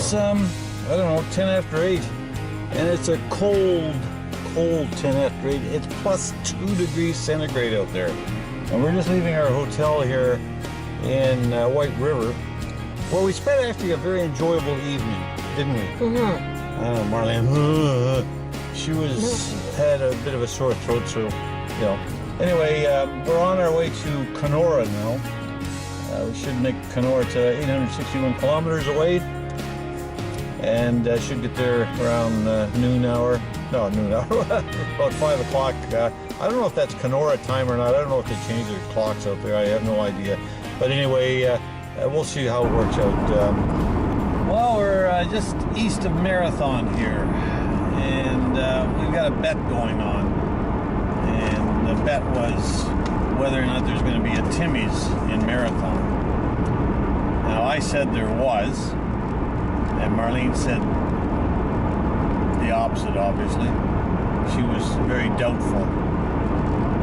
It's I don't know, 10 after 8, and it's a cold 10 after 8. It's plus 2 degrees centigrade out there, and we're just leaving our hotel here in White River, where we spent actually a very enjoyable evening, didn't we? Mm-hmm. Marlene, she had a bit of a sore throat, so you know. Anyway, we're on our way to Kenora now. We should make Kenora to 861 kilometers away, and should get there around noon hour. No, noon hour, about 5 o'clock. I don't know if that's Kenora time or not. I don't know if they changed their clocks out there. I have no idea. But anyway, we'll see how it works out. Well, we're just east of Marathon here, and we've got a bet going on. And the bet was whether or not there's going to be a Timmy's in Marathon. Now, I said there was, and Marlene said the opposite, obviously. She was very doubtful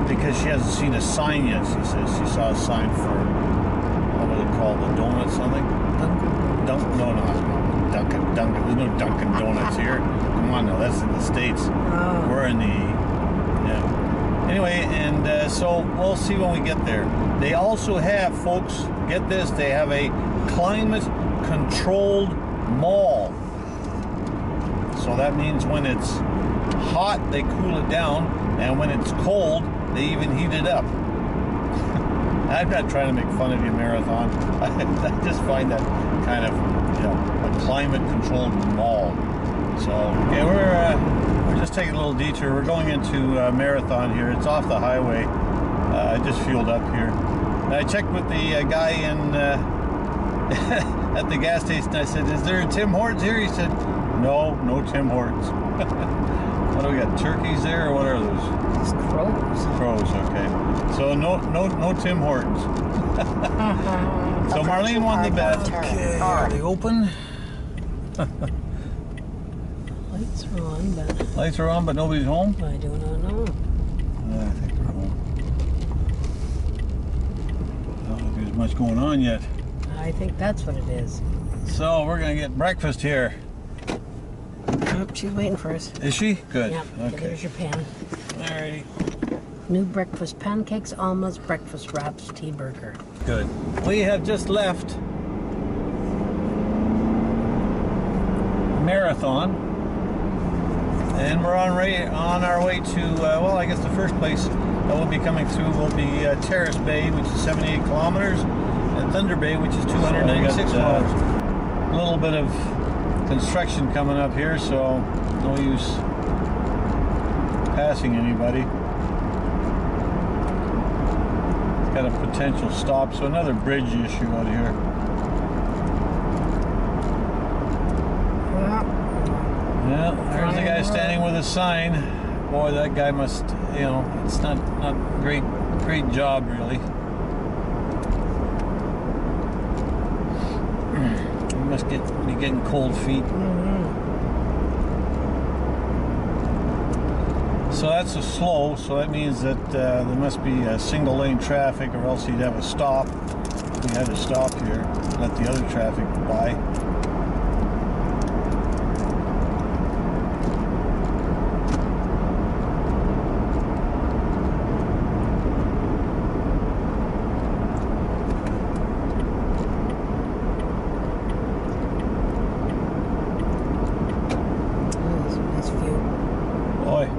because she hasn't seen a sign yet. She says she saw a sign for, what was it called, the donut something? Dunkin' There's no Dunkin' Donuts here. Come on now, that's in the States. Oh. We're in the, yeah. Anyway, and so we'll see when we get there. They also have, folks, get this, they have a climate-controlled mall. So that means when it's hot, they cool it down, and when it's cold, they even heat it up. I'm not trying to make fun of you, Marathon. I just find that kind of, you know, a climate-controlled mall. So, okay, we're just taking a little detour. We're going into Marathon here. It's off the highway. I just fueled up here. And I checked with the guy in at the gas station. I said, "Is there a Tim Hortons here?" He said, "No, no Tim Hortons." What do we got? Turkeys there, or what are those? It's crows. Crows. Okay. So no Tim Hortons. So Marlene won the bet. Okay, are they open? Lights are on, but Lights are on, but nobody's home? I do not know. I think we're home. I don't think there's much going on yet. I think that's what it is. So we're gonna get breakfast here. Oh, she's waiting for us. Is she? Good. Yeah. Okay. There's your pan. Alrighty. New breakfast pancakes, omelets, breakfast wraps, tea burger. Good. We have just left Marathon, and we're on our way to, well, I guess the first place that we'll be coming through will be Terrace Bay, which is 78 kilometers, and Thunder Bay, which is 296 kilometers. A little bit of construction coming up here, so no use passing anybody. Got a potential stop, so another bridge issue out here. Yeah, there's the guy standing with a sign. Boy, that guy must, you know, it's not great job really. He must be getting cold feet. So that's a slow, so that means that there must be a single lane traffic, or else he'd have a stop. We had to stop here, let the other traffic by. Nice view. Boy.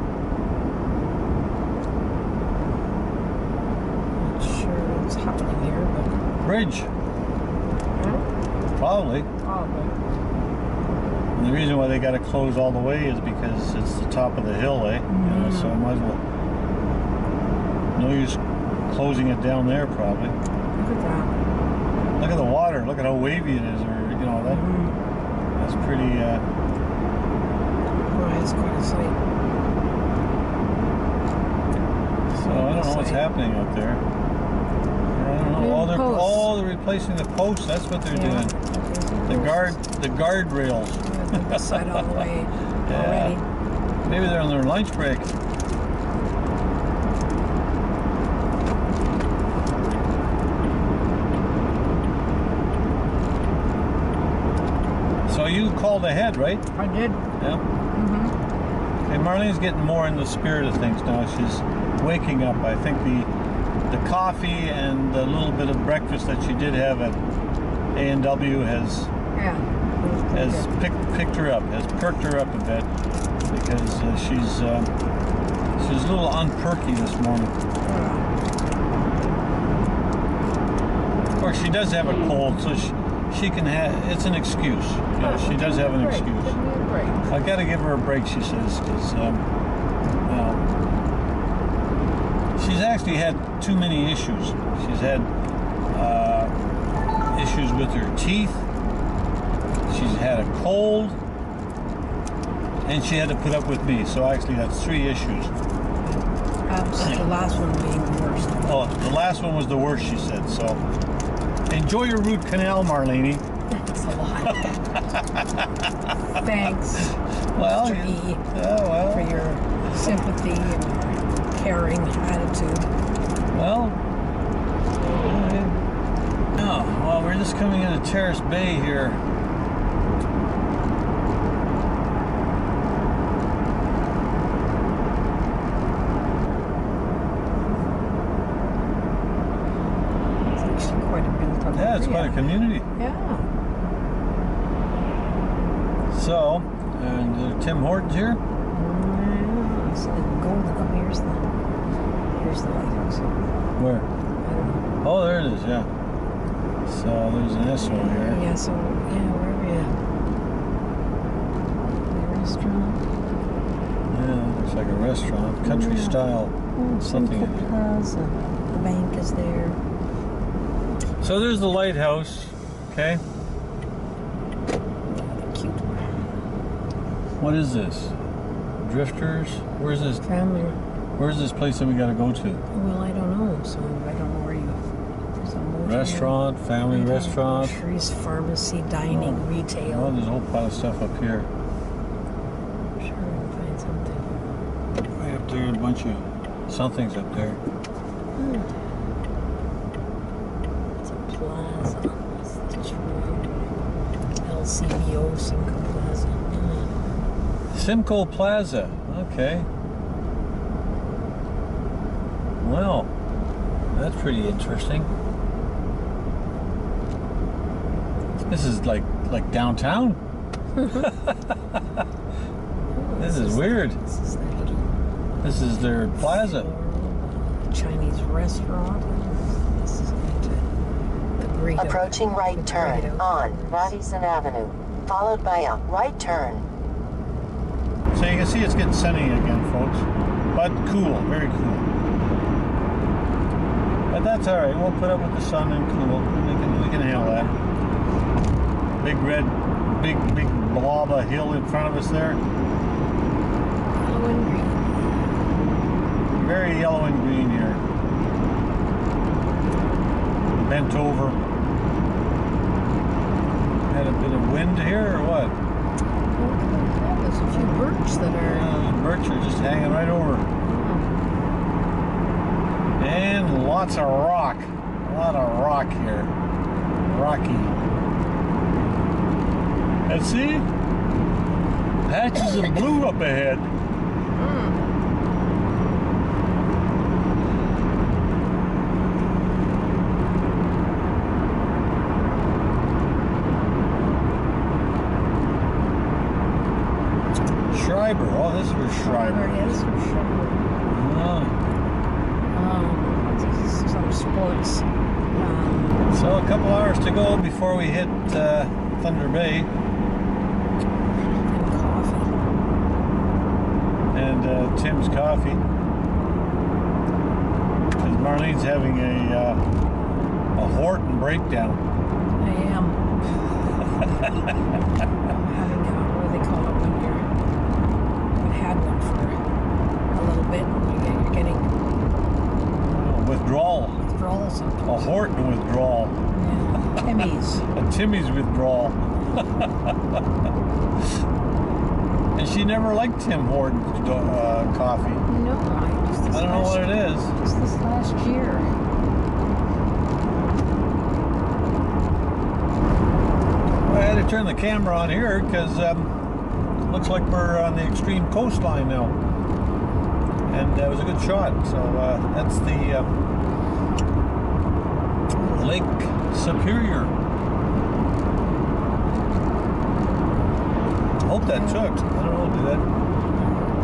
Happening here, but Bridge. Probably. probably. And the reason why they got to close all the way is because it's the top of the hill, eh? You know, so might as well. No use closing it down there, probably. Look at that. Look at the water. Look at how wavy it is, or you know that. That's pretty. Oh, it's quite a sight. So I don't know what's happening out there. I don't know. They're replacing the posts. That's what they're doing. The guardrails. This side all the way already. Maybe they're on their lunch break. So you called ahead, right? I did. Yeah. Mm-hmm. Okay, Marlene's getting more in the spirit of things now. She's waking up. I think the coffee and the little bit of breakfast that she did have at A&W has picked her up, has perked her up a bit, because she's a little unperky this morning. Of course, she does have a cold, so she can have. It's an excuse. You know, she does have an excuse. I got to give her a break, she says, because she's actually had too many issues. She's had issues with her teeth. She's had a cold, and she had to put up with me. So actually, that's 3 issues. The last one being the worst. Oh, the last one was the worst, she said. So enjoy your root canal, Marlene. That's a lot. Thanks, Well, Mr. E, well, for your sympathy and your caring attitude. well. Oh, well, we're just coming into Terrace Bay here. It's actually quite a built-up Yeah, it's quite a community. Yeah. So, and Tim Hortons here. Yeah. So go up. Here's the lighthouse. Where? I don't know. Oh, there it is. Yeah. So there's an Esso here. Yeah. So yeah, where are we at? The restaurant. Yeah, looks like a restaurant, country style. Something. Central Plaza. The bank is there. So there's the lighthouse. Okay. Cute. What is this? Drifters? Where's this? Family. Where's this place that we got to go to? Well, I don't know. So I don't know where you. There's a motel, Restaurant, family restaurant. groceries, pharmacy, dining, retail. Oh, there's a whole pile of stuff up here. I'm sure we'll find something. Way up there, a bunch of something's up there. It's a plaza. It's just road. LCBO, Simcoe Plaza. Simcoe Plaza. Okay. Well, that's pretty interesting. This is like downtown. This is weird. This is their little This is their plaza. Chinese restaurant. This is going to the burrito. Approaching right turn on Radisson Avenue, followed by a right turn. So you can see it's getting sunny again, folks. But cool, very cool. But that's all right. We'll put up with the sun and cool. We can handle that. Big blob of hill in front of us there. Yellow and green. Very yellow and green here. Bent over. Had a bit of wind here or what? Yeah, there's a few birch that are. Birch are just hanging right over. And lots of rock. A lot of rock here. Rocky. And see? Patches of blue up ahead. Schreiber. Oh, this was Schreiber. Yes, for sure. Some sports. So a couple hours to go before we hit Thunder Bay. And coffee. And Tim's coffee. Because Marlene's having a Horton breakdown. I am. I'm having what do they call it when you had one for a little bit and you're getting Withdrawal. withdrawal sometimes. A Horton withdrawal. Yeah. Timmy's. A Timmy's withdrawal. And she never liked Tim Horton's coffee. No, I don't know what it is. Just this last year. Well, Thought I'd turn the camera on here because looks like we're on the extreme coastline now, and it was a good shot. So that's the Lake Superior. Hope that took. I don't know, did that?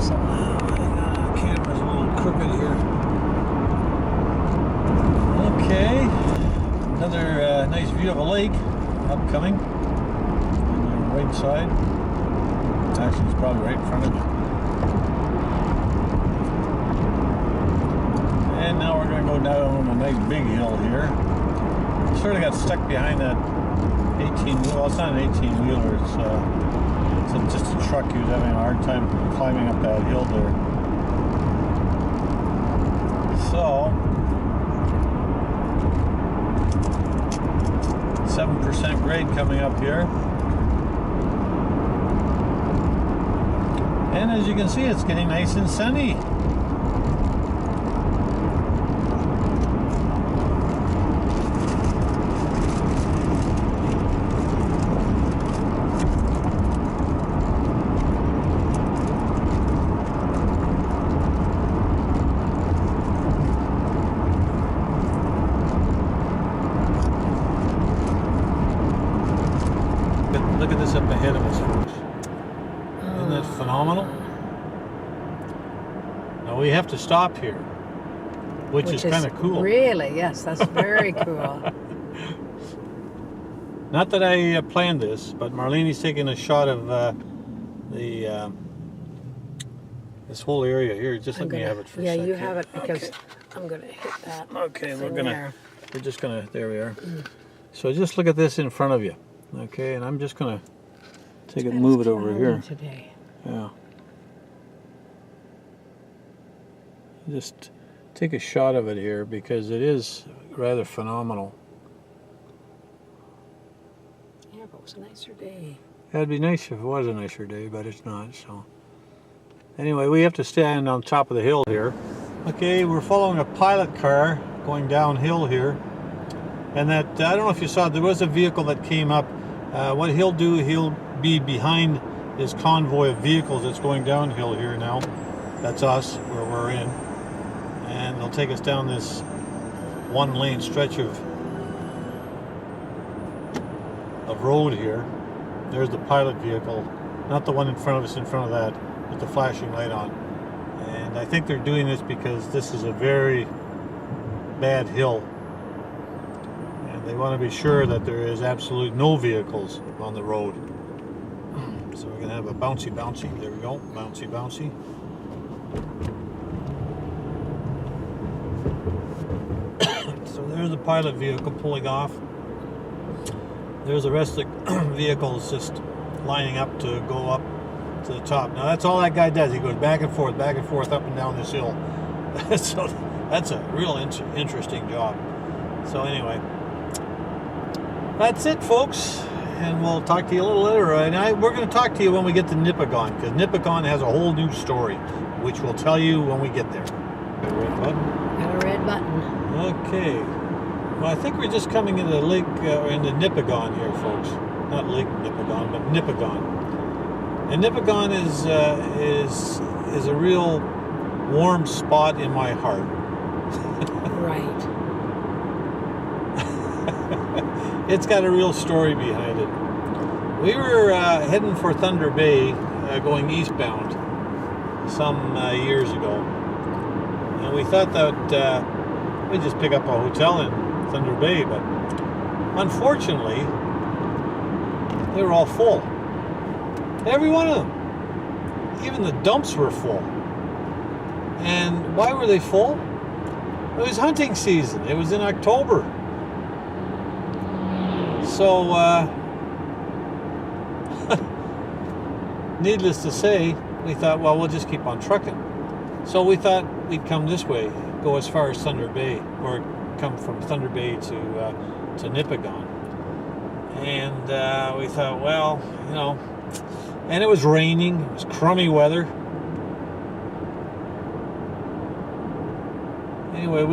Somehow the camera's a little crooked here. Okay, another nice view of a lake upcoming on the right side. Actually, it's probably right in front of you. And now we're going to go down a nice big hill here. Sort of got stuck behind that 18-wheel. Well, it's not an 18-wheeler. It's just a truck. He was having a hard time climbing up that hill there. So 7% grade coming up here. And as you can see, it's getting nice and sunny. Look at this up ahead of us, folks. Isn't that phenomenal? Now we have to stop here, which is kind of cool. Really, yes, that's very cool. Not that I planned this, but Marlene's taking a shot of this whole area here. Just let me have it for a second. Yeah, you have it because I'm going to hit that. Okay, we're just gonna, there we are. So just look at this in front of you. Okay, and I'm just gonna take it, move it over here. Today. Yeah. Just take a shot of it here because it is rather phenomenal. Yeah, but it was a nicer day. It'd be nice if it was a nicer day, but it's not. So anyway, we have to stand on top of the hill here. Okay, we're following a pilot car going downhill here, and that I don't know if you saw, there was a vehicle that came up. What he'll do, he'll be behind his convoy of vehicles that's going downhill here now. That's us, where we're in. And they'll take us down this one-lane stretch of road here. There's the pilot vehicle, not the one in front of us, in front of that, with the flashing light on. And I think they're doing this because this is a very bad hill. They want to be sure that there is absolutely no vehicles on the road. So we're going to have a bouncy. There we go. Bouncy. So there's the pilot vehicle pulling off. There's the rest of the vehicles just lining up to go up to the top. Now that's all that guy does. He goes back and forth, up and down this hill. So that's a real interesting job. So anyway, that's it, folks, and we'll talk to you a little later. And we're going to talk to you when we get to Nipigon, because Nipigon has a whole new story, which we'll tell you when we get there. Got a red button? Got a red button. Okay. Well, I think we're just coming into Lake, into Nipigon here, folks. Not Lake Nipigon, but Nipigon. And Nipigon is a real warm spot in my heart. Right. It's got a real story behind it. We were heading for Thunder Bay, going eastbound some years ago. And we thought that we'd just pick up a hotel in Thunder Bay, but unfortunately, they were all full. Every one of them. Even the dumps were full. And why were they full? It was hunting season. It was in October. So, needless to say, we thought, well, we'll just keep on trucking. So we thought we'd come this way, go as far as Thunder Bay, or come from Thunder Bay to Nipigon. And we thought, well, you know, and it was raining, it was crummy weather. Anyway,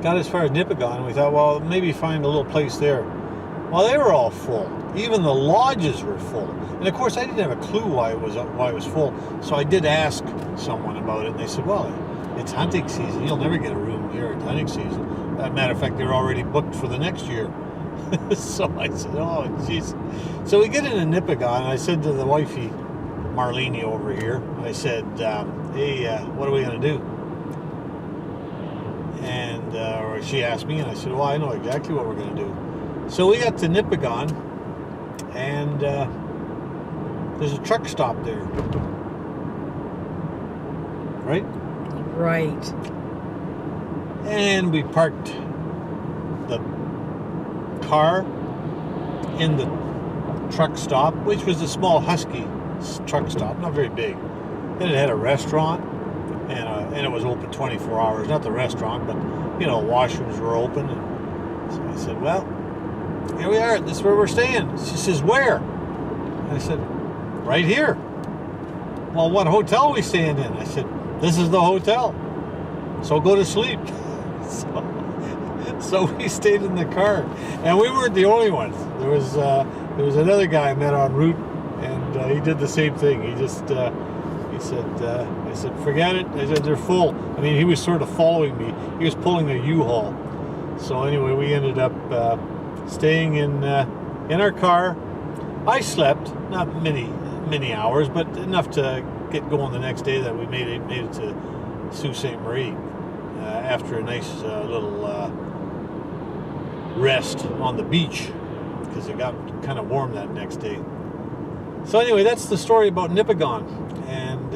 got as far as Nipigon, and we thought, well, maybe find a little place there. Well, they were all full. Even the lodges were full. And of course, I didn't have a clue why it was full. So I did ask someone about it, and they said, well, it's hunting season. You'll never get a room here at hunting season. As a matter of fact, they're already booked for the next year. So I said, oh, jeez. So we get into Nipigon, and I said to the wifey, Marlene over here, I said, hey, what are we going to do? And or she asked me, and I said, well, I know exactly what we're going to do. So we got to Nipigon, and there's a truck stop there. Right? Right. And we parked the car in the truck stop, which was a small Husky truck stop, not very big. And it had a restaurant, and it was open 24 hours. Not the restaurant, but, you know, washrooms were open. And so I said, well, here we are. This is where we're staying. She says, where? I said, right here. Well, what hotel are we staying in? I said, this is the hotel. So go to sleep. So we stayed in the car, and we weren't the only ones. There was another guy I met en route, and he did the same thing. He just he said, I said, forget it. I said, they're full. I mean, he was sort of following me. He was pulling a U-Haul. So anyway, we ended up staying in our car. I slept, not many hours, but enough to get going the next day. That we made it to Sault Ste. Marie after a nice little rest on the beach, because it got kind of warm that next day. So anyway, that's the story about Nipigon, and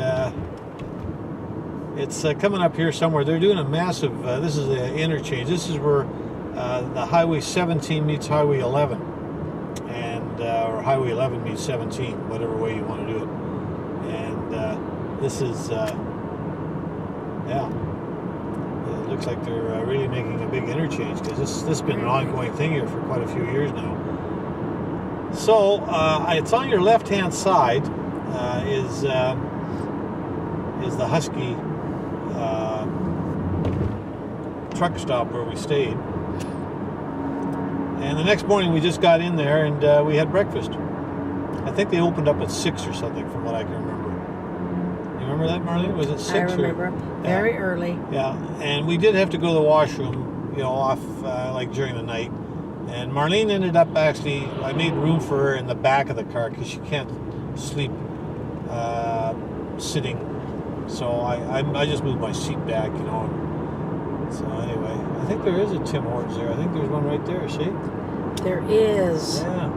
it's coming up here somewhere. They're doing a massive, this is the interchange. This is where the Highway 17 meets Highway 11, and or Highway 11 meets 17, whatever way you want to do it. And this is, yeah, it looks like they're really making a big interchange, because this has been an ongoing thing here for quite a few years now. So it's on your left-hand side is the Husky truck stop where we stayed. And the next morning we just got in there, and we had breakfast. I think they opened up at 6 or something, from what I can remember. You remember that, Marlene? Was it 6? I remember. Very early. Yeah, and we did have to go to the washroom, you know, off like during the night. And Marlene ended up actually, I made room for her in the back of the car, because she can't sleep sitting. So I just moved my seat back, you know. So anyway, I think there is a Tim Hortons there. I think there's one right there, see? There is. Yeah.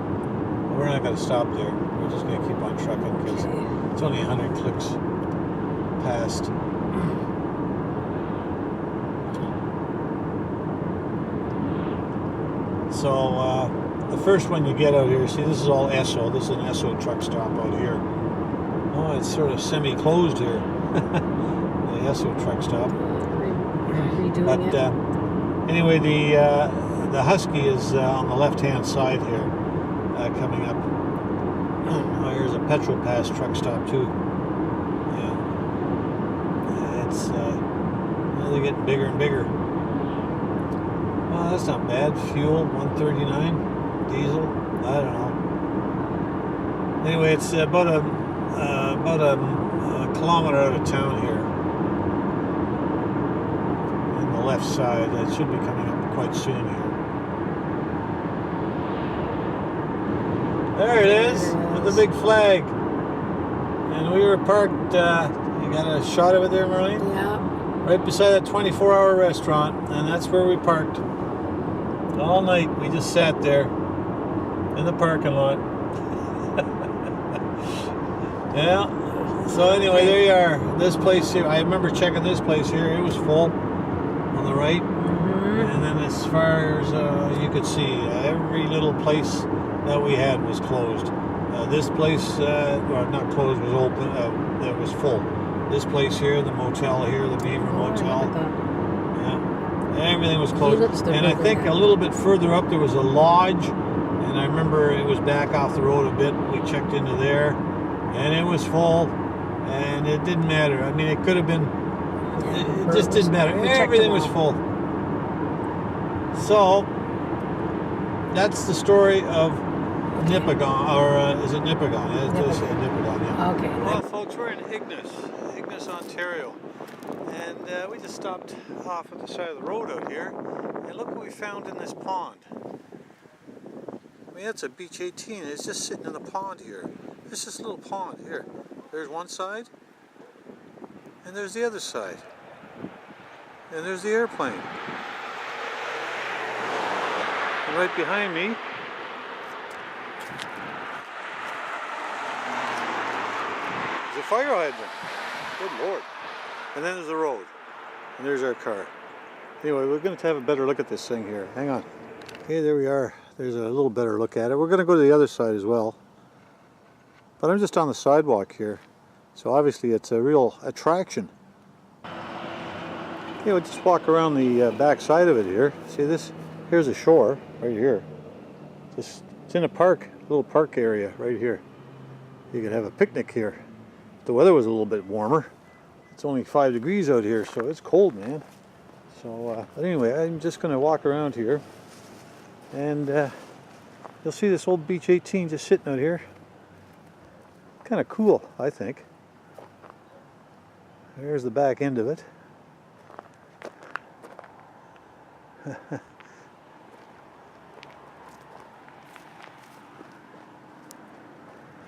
We're not going to stop there. We're just going to keep on trucking, because it's only 100 clicks past. So the first one you get out here, see, this is all Esso. This is an Esso truck stop out here. Oh, it's sort of semi-closed here. The Esso truck stop. Redoing But anyway, the Husky is on the left-hand side here, coming up. Oh, here's a Petrol Pass truck stop too. Yeah, it's they're getting bigger and bigger. Well, that's not bad. Fuel, 139. Diesel, I don't know. Anyway, it's about a kilometer out of town here. On the left side, it should be coming up quite soon here. There it is, with the big flag. And we were parked. You got a shot of it there, Marlene? Yeah. Right beside that 24-hour restaurant, and that's where we parked. All night we just sat there in the parking lot. Yeah. So anyway, there you are. This place here, I remember checking this place here. It was full on the right. Mm-hmm. And then as far as you could see, every little place that we had was closed. This place, or not closed, was open. It was full. This place here, the motel here, the Beaver Motel. Look at that. Yeah, everything was closed. And I think a little bit further up there was a lodge, and I remember it was back off the road a bit. We checked into there, and it was full, and it didn't matter. I mean, it could have been. It just didn't matter. Everything was full. So that's the story of Nipigon, or is it Nipigon? It does say Nipigon, yeah. Okay. Well, folks, we're in Ignis, Ontario, and we just stopped off at the side of the road out here, and look what we found in this pond. I mean, that's a Beach 18. It's just sitting in the pond here. It's this little pond here. There's one side, and there's the other side, and there's the airplane. And right behind me is a fire hydrant. Good Lord. And then there's the road. And there's our car. Anyway, we're going to have a better look at this thing here. Hang on. Okay, there we are. There's a little better look at it. We're going to go to the other side as well. But I'm just on the sidewalk here. So obviously it's a real attraction. Okay, we'll just walk around the back side of it here. See this? Here's a shore right here. It's in a park, little park area right here. You could have a picnic here. If the weather was a little bit warmer. It's only 5 degrees out here, so it's cold, man. So, but anyway, I'm just going to walk around here, and you'll see this old Beach 18 just sitting out here. Kind of cool, I think. There's the back end of it.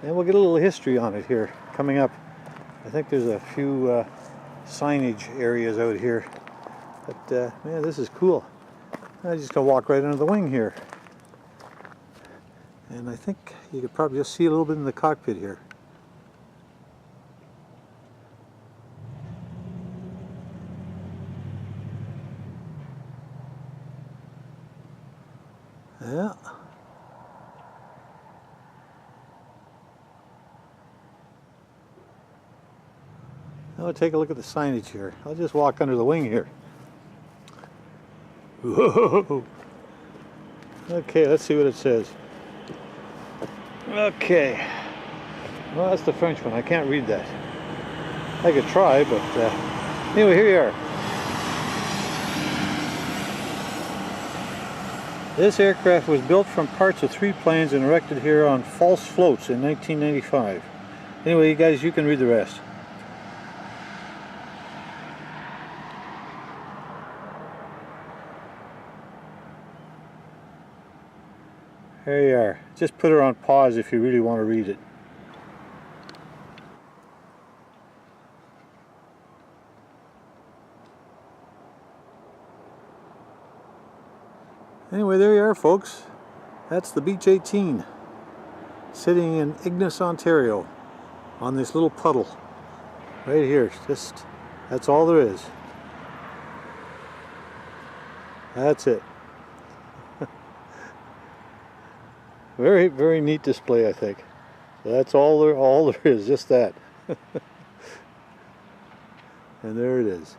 And we'll get a little history on it here coming up. I think there's a few signage areas out here. But man, this is cool. I'm just gonna walk right under the wing here. And I think you could probably just see a little bit in the cockpit here. Yeah. Now we'll take a look at the signage here. I'll just walk under the wing here. Whoa. Okay, let's see what it says. Okay. Well, that's the French one. I can't read that. I could try, but anyway, here you are. This aircraft was built from parts of 3 planes and erected here on false floats in 1995. Anyway, you guys, you can read the rest. There you are. Just put her on pause if you really want to read it. Anyway, there you are, folks. That's the Beach 18 sitting in Ignis, Ontario on this little puddle right here. Just, that's all there is. That's it. Very, very neat display, I think. So that's all there is, just that. And there it is.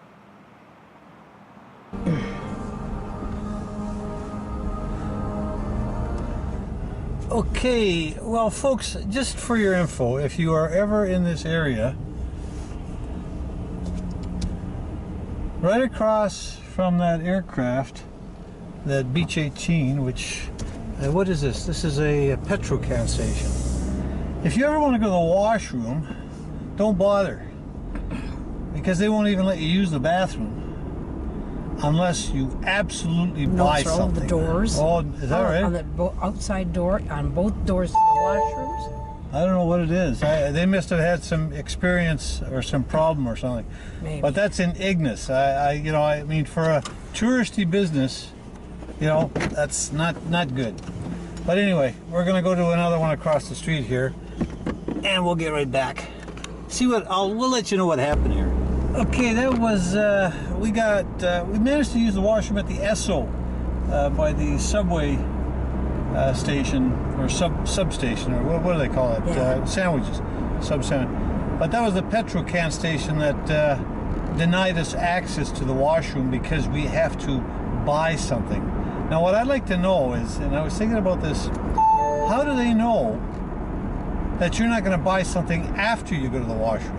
Okay, well, folks, just for your info, if you are ever in this area, right across from that aircraft, that Beach 18, which what is this? This is a petrocan station. If you ever want to go to the washroom, don't bother, because they won't even let you use the bathroom unless you absolutely buy something. The doors. Oh, is that right? On the outside door, on both doors to the washrooms. I don't know what it is. They must have had some experience or some problem or something. Maybe. But that's in Ignis. I mean, for a touristy business, you know, that's not good. But anyway, we're gonna go to another one across the street here, and we'll get right back. See what we'll let you know what happened here. Okay, that was we managed to use the washroom at the Esso by the subway station or substation, or what do they call it? Yeah. Sandwiches, sandwich. But that was the petrocan station that denied us access to the washroom because we have to buy something. Now, what I'd like to know is, and I was thinking about this, how do they know that you're not going to buy something after you go to the washroom?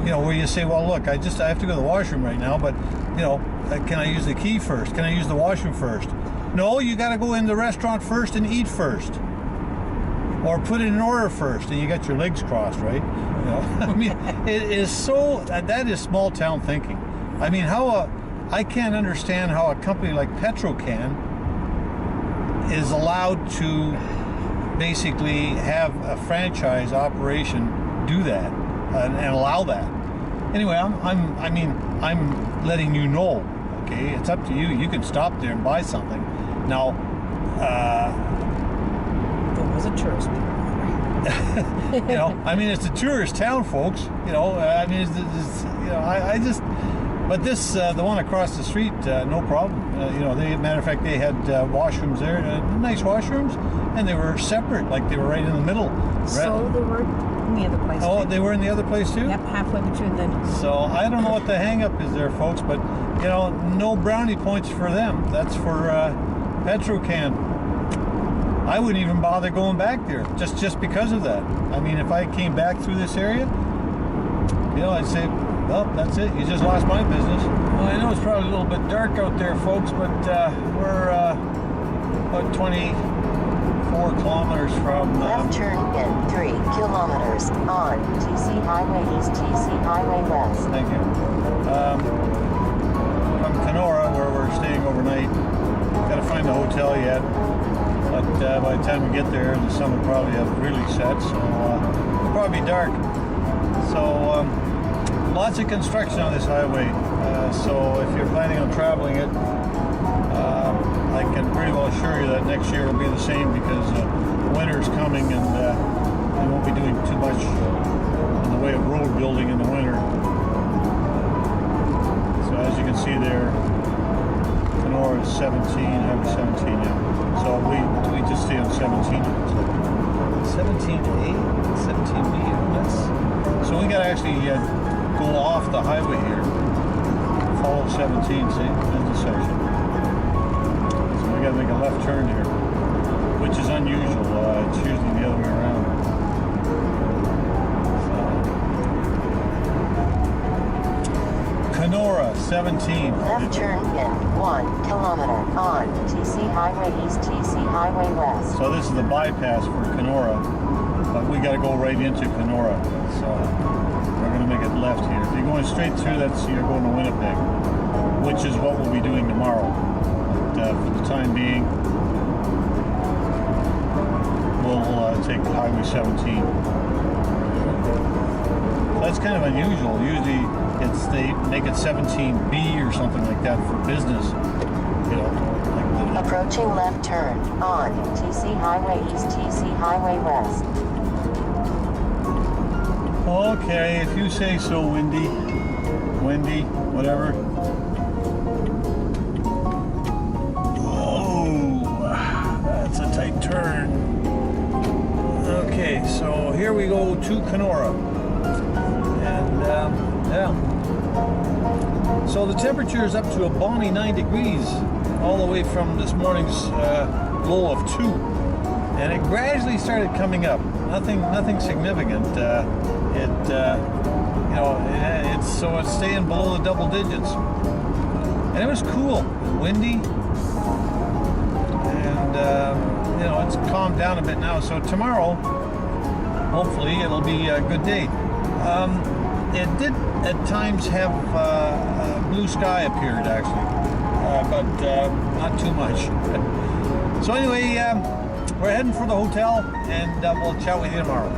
You know, where you say, well, look, I have to go to the washroom right now, but can I use the key first? Can I use the washroom first? No, you got to go in the restaurant first and eat first, or put it in order first, and you got your legs crossed, right? I mean, it is so. That is small town thinking. I mean, I can't understand how a company like Petrocan is allowed to basically have a franchise operation do that and allow that. Anyway, I'm letting you know. Okay, it's up to you. You can stop there and buy something. Now, There was a tourist people. I mean, it's a tourist town, folks. I mean, I just. But this, the one across the street, no problem. Matter of fact, they had washrooms there, nice washrooms, and they were separate, like they were right in the middle. So they were in the other place. Oh, they were in the other place too? Yep, halfway between them. So I don't know what the hang-up is there, folks, but no brownie points for them. That's for Petrocan. I wouldn't even bother going back there, just because of that. I mean, if I came back through this area, I'd say, well, that's it. You just lost my business. Well, I know it's probably a little bit dark out there, folks, but we're about 24 kilometers from... Left turn in 3 kilometers on TC Highway East, TC Highway West. Thank you. From Kenora, where we're staying overnight. Got to find a hotel yet. But by the time we get there, the sun will probably have really set, so it'll probably be dark. So... lots of construction on this highway, so if you're planning on traveling it, I can pretty well assure you that next year will be the same, because winter's coming and they won't be doing too much in the way of road building in the winter. So as you can see there, Kenora is 17, Highway 17 now. So we just stay on 17. 17A, 17B, so we got to actually go off the highway here, follow 17, see, intersection. So we got to make a left turn here, which is unusual. It's usually the other way around. So. Kenora, 17. Left turn in 1 kilometer on TC Highway East, TC Highway West. So this is the bypass for Kenora, but we got to go right into Kenora. So. We're going to make it left here. If you're going straight through, you're going to Winnipeg, which is what we'll be doing tomorrow. But for the time being, we'll take Highway 17. That's kind of unusual. Usually, they make it 17B or something like that for business. Approaching left turn on TC Highway East, TC Highway West. Okay, if you say so, Wendy, whatever. Oh, that's a tight turn. Okay, so here we go to Kenora. And, yeah. So the temperature is up to a balmy 9 degrees, all the way from this morning's low of 2. And it gradually started coming up. Nothing significant. It's staying below the double digits, and it was cool, windy, and it's calmed down a bit now. So tomorrow, hopefully, it'll be a good day. It did at times have blue sky appeared actually, but not too much. So anyway, we're heading for the hotel, and we'll chat with you tomorrow.